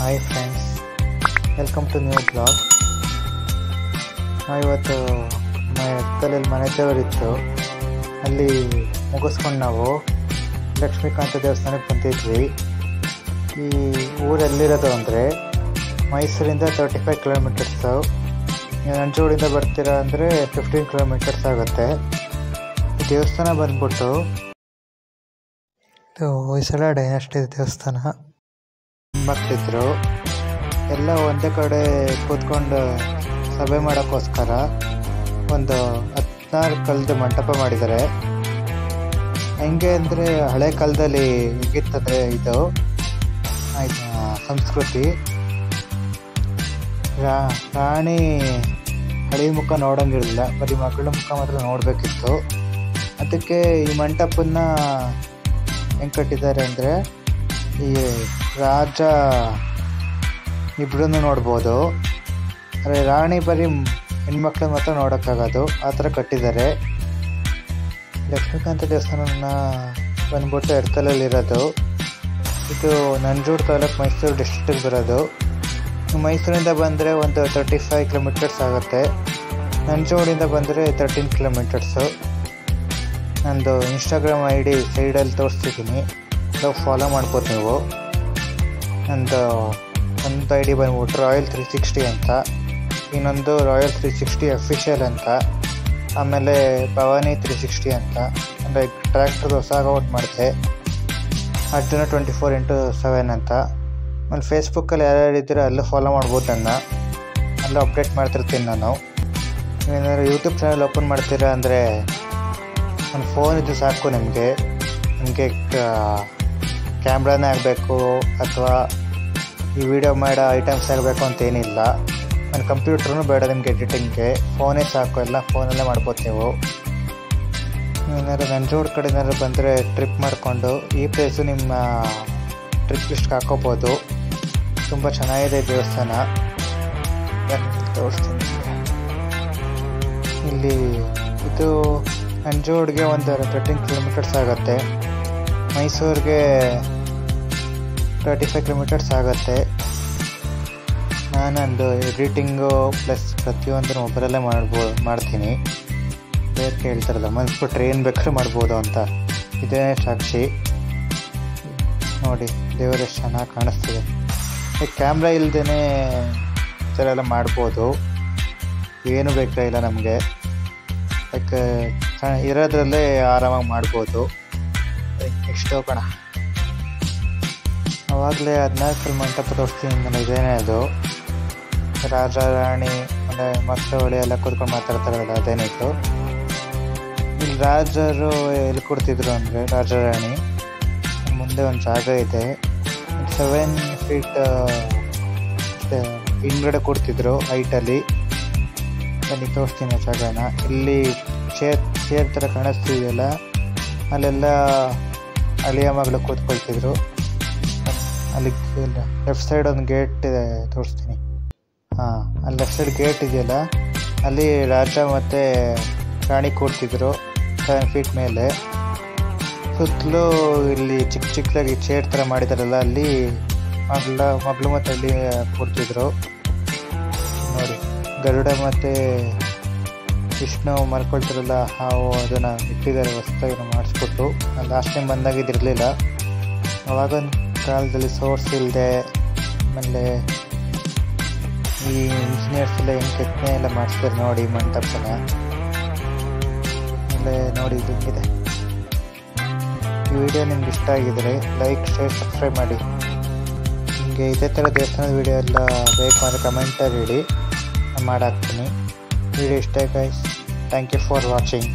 Hi friends, welcome to new blog. ಇವತ್ತು ಎತ್ತಲಲ್ಲಿ ಮನೆ ದೇವರಿತ್ತು, ಅಲ್ಲಿ ಮುಗಿಸ್ಕೊಂಡು ನಾವು ಲಕ್ಷ್ಮೀಕಾಂತ ದೇವಸ್ಥಾನಕ್ಕೆ ಬಂದಿದ್ವಿ. ಈ ಊರೆಲ್ಲಿರೋದು ಅಂದರೆ ಮೈಸೂರಿಂದ 35 ಕಿಲೋಮೀಟರ್ಸು. ನೀವು ನಂಜೋಡಿಂದ ಬರ್ತೀರಾ ಅಂದರೆ 15 ಕಿಲೋಮೀಟರ್ಸ್ ಆಗುತ್ತೆ. ಈ ದೇವಸ್ಥಾನ ಬಂದ್ಬಿಟ್ಟು ಹೊಯ್ಸಳ ಡೈನಾಸ್ಟಿ ದೇವಸ್ಥಾನ. ಮಕ್ಕಳಿದ್ರು ಎಲ್ಲ ಒಂದೇ ಕಡೆ ಕೂತ್ಕೊಂಡು ಸಭೆ ಮಾಡೋಕ್ಕೋಸ್ಕರ ಒಂದು 16 ಕಲ್ಲದ ಮಂಟಪ ಮಾಡಿದ್ದಾರೆ. ಹೆಂಗೆ ಅಂದರೆ ಹಳೆ ಕಾಲದಲ್ಲಿ ಹೇಗಿರ್ತದೆ ಇದು ಸಂಸ್ಕೃತಿ. ರಾಣಿ ಹಳಿ ಮುಖ ನೋಡೋಂಗಿರಲಿಲ್ಲ, ಬರೀ ಮಗಳ ಮುಖ ಮಾತ್ರ ನೋಡಬೇಕಿತ್ತು. ಅದಕ್ಕೆ ಈ ಮಂಟಪನ ಹೆಂಗೆ ಕಟ್ಟಿದ್ದಾರೆ ಅಂದರೆ ಈ ರಾಜ ಇಬ್ಬರನ್ನು ನೋಡ್ಬೋದು, ಆದರೆ ರಾಣಿ ಬರೀ ಹೆಣ್ಮಕ್ಳು ಮಾತ್ರ ನೋಡೋಕ್ಕಾಗೋದು, ಆ ಥರ ಕಟ್ಟಿದ್ದಾರೆ. ಲಕ್ಷ್ಮೀಕಾಂತ ದೇವಸ್ಥಾನ ಬಂದ್ಬಿಟ್ಟು ಎರ್ತಲಲ್ಲಿರೋದು. ಇದು ನಂಜೂರು ತಾಲೂಕು, ಮೈಸೂರು ಡಿಸ್ಟ್ರಿಕ್ಟಿಗೆ ಬರೋದು. ಮೈಸೂರಿಂದ ಬಂದರೆ ಒಂದು 35 ಕಿಲೋಮೀಟರ್ಸ್ ಆಗುತ್ತೆ. ನಂಜೋಡಿಂದ ಬಂದರೆ 13 ಕಿಲೋಮೀಟರ್ಸು. ನಂದು ಇನ್ಸ್ಟಾಗ್ರಾಮ್ ID ಸೈಡಲ್ಲಿ ತೋರಿಸ್ತಿದ್ದೀನಿ, ಫಾಲೋ ಮಾಡ್ಬೋದು ನೀವು. ನಂದು ಒಂದು ID ಬಂದ್ಬಿಟ್ಟು ರಾಯಲ್ 360 ಅಂತ, ಇನ್ನೊಂದು ರಾಯಲ್ 360 ಅಫಿಷಿಯಲ್ ಅಂತ, ಆಮೇಲೆ ಭವಾನಿ 360 ಅಂತ. ಅಂದರೆ ಟ್ರ್ಯಾಕ್ಟರ್ದು ಹೊಸ ಔಟ್ ಮಾಡಿದೆ, ಅರ್ಜುನ 24x7 ಅಂತ. ಆಮೇಲೆ ಫೇಸ್ಬುಕ್ಕಲ್ಲಿ ಯಾರ್ಯಾರು ಇದ್ದೀರೋ ಅಲ್ಲೂ ಫಾಲೋ ಮಾಡ್ಬೋದು, ಅಲ್ಲೂ ಅಪ್ಡೇಟ್ ಮಾಡ್ತಿರ್ತೀನಿ ನಾನು. ನೀವೇನಾದ್ರು ಯೂಟ್ಯೂಬ್ ಚಾನಲ್ ಓಪನ್ ಮಾಡ್ತೀರಾ ಅಂದರೆ ಒಂದು ಫೋನ್ ಇದ್ದು ಸಾಕು ನಿಮಗೆ ಕ್ಯಾಮ್ರಾನೇ ಆಗಬೇಕು ಅಥವಾ ಈ ವಿಡಿಯೋ ಮಾಡೋ ಐಟಮ್ಸ್ ಆಗಬೇಕು ಅಂತೇನಿಲ್ಲ. ನನ್ನ ಕಂಪ್ಯೂಟ್ರೂ ಬೇಡ ನಿಮಗೆ ಎಡಿಟಿಂಗ್ಗೆ, ಫೋನೇ ಸಾಕು, ಎಲ್ಲ ಫೋನಲ್ಲೇ ಮಾಡ್ಬೋದು ನೀವು. ಏನಾದ್ರು ನಂಜೋಡ್ ಕಡೆ ಏನಾದ್ರು ಬಂದರೆ ಟ್ರಿಪ್ ಮಾಡಿಕೊಂಡು ಈ ಪ್ಲೇಸು ನಿಮ್ಮ ಟ್ರಿಪ್ ಲಿಸ್ಟ್ಗೆ ಹಾಕೋಬೋದು. ತುಂಬ ಚೆನ್ನಾಗಿದೆ ದೇವಸ್ಥಾನ, ತೋರಿಸ್ತೀನಿ. ಇಲ್ಲಿ ಇದು ನಂಜೋಡ್ಗೆ ಒಂದು 13 ಕಿಲೋಮೀಟರ್ಸ್ ಆಗುತ್ತೆ, ಮೈಸೂರಿಗೆ 35 ಕಿಲೋಮೀಟರ್ಸ್ ಆಗುತ್ತೆ. ನಾನೊಂದು ಎಡಿಟಿಂಗು ಪ್ಲಸ್ ಪ್ರತಿಯೊಂದು ಮೊಬೈಲಲ್ಲೇ ಮಾಡ್ತೀನಿ. ಬೇರೆ ಹೇಳ್ತಾರಲ್ಲ, ಮನ್ಸ್ಬಿಟ್ರೆ ಏನು ಬೇಕಾದ್ರೂ ಮಾಡ್ಬೋದು ಅಂತ, ಇದೇ ಸಾಕ್ಷಿ. ನೋಡಿ ದೇವರು ಎಷ್ಟು ಚೆನ್ನಾಗಿ ಕಾಣಿಸ್ತಿದೆ. ಕ್ಯಾಮ್ರಾ ಇಲ್ಲದೇ ಈ ಥರ ಎಲ್ಲ ಮಾಡ್ಬೋದು, ಏನೂ ಬೇಕಾಗಿಲ್ಲ ನಮಗೆ. ಲೈಕ್ ಇರೋದ್ರಲ್ಲೇ ಆರಾಮಾಗಿ ಮಾಡ್ಬೋದು. ನೆಕ್ಸ್ಟ್ ಹೋಗೋಣ. ಆವಾಗಲೇ 14 ಮಂಟಪ ತೋರಿಸ್ತೀನಿ ನಾನು. ಇದೇನೇ ಅದು ರಾಜ ರಾಣಿ ಅಂದರೆ ಮಕ್ಕಳು ಎಲ್ಲ ಕೂತ್ಕೊಂಡು ಮಾತಾಡ್ತಾರಲ್ಲ, ಅದೇನಿತ್ತು. ಇಲ್ಲಿ ರಾಜರು ಎಲ್ಲಿ ಕೊಡ್ತಿದ್ರು ಅಂದರೆ ರಾಜ ರಾಣಿ ಮುಂದೆ ಒಂದು ಜಾಗ ಇದೆ, 7 ಫೀಟ್ ಹಿಂದ್ಗಡೆ ಕೊಡ್ತಿದ್ರು ಹೈಟಲ್ಲಿ. ಅಲ್ಲಿ ತೋರಿಸ್ತೀನಿ ಆ ಜಾಗನ. ಇಲ್ಲಿ ಚೇರ್ ಥರ ಕಾಣಿಸ್ತಿದೆಯಲ್ಲ, ಅಲ್ಲೆಲ್ಲ ಅಳಿಯ ಮಗಳು ಕೂತ್ಕೊಳ್ತಿದ್ರು. ಅಲ್ಲಿ ಲೆಫ್ಟ್ ಸೈಡ್ ಒಂದು ಗೇಟ್ ಇದೆ, ತೋರಿಸ್ತೀನಿ. ಅಲ್ಲಿ ಲೆಫ್ಟ್ ಸೈಡ್ ಗೇಟ್ ಇದೆಯಲ್ಲ, ಅಲ್ಲಿ ರಾಜ ಮತ್ತು ರಾಣಿ ಕೂರ್ತಿದ್ರು 7 ಫೀಟ್ ಮೇಲೆ. ಸುತ್ತಲೂ ಇಲ್ಲಿ ಚಿಕ್ಕ ಚಿಕ್ಕದಾಗಿ ಚೇರ್ ಥರ ಮಾಡಿದಾರಲ್ಲ, ಅಲ್ಲಿ ಮಗಳು ಮತ್ತು ಅಲ್ಲಿ ಕೂರ್ತಿದ್ರು. ನೋಡಿ ಗರುಡ ಮತ್ತು ವಿಷ್ಣು ಮಲ್ಕೊಳ್ತಿರಲ್ಲ, ಹಾವು ಅದನ್ನು ಇಟ್ಟಿದ್ದಾರೆ ಹೊಸದಾಗಿ ಮಾಡಿಸ್ಬಿಟ್ಟು. Last time ಬಂದಾಗಿದ್ದಿರಲಿಲ್ಲ. ಅವಾಗೊಂದು ಕಾಲದಲ್ಲಿ ಸೋರ್ಸ್ ಇಲ್ಲದೆ, ಆಮೇಲೆ ಈ ಇಂಜಿನಿಯರ್ಸ್ ಎಲ್ಲ ಹೆಂಗೆ ಕೆತ್ತನೆ ಎಲ್ಲ ಮಾಡಿಸ್ತಾರೆ ನೋಡಿ ಮಂಟಪನ. ಆಮೇಲೆ ನೋಡಿ ಇದಿದೆ. ಈ ವಿಡಿಯೋ ನಿಮ್ಗೆ ಇಷ್ಟ ಆಗಿದ್ರೆ ಲೈಕ್, ಶೇರ್, ಸಬ್ಸ್ಕ್ರೈಬ್ ಮಾಡಿ. ನಿಮಗೆ ಇದೇ ಥರ ದೇವಸ್ಥಾನದ ವಿಡಿಯೋ ಎಲ್ಲ ಬೇಕು ಅಂದರೆ ಕಮೆಂಟಲ್ಲಿ ಹೇಳಿ, ನಾನು ಮಾಡಾಕ್ತೀನಿ. ವಿಡಿಯೋ ಇಷ್ಟ guys. Thank you for watching.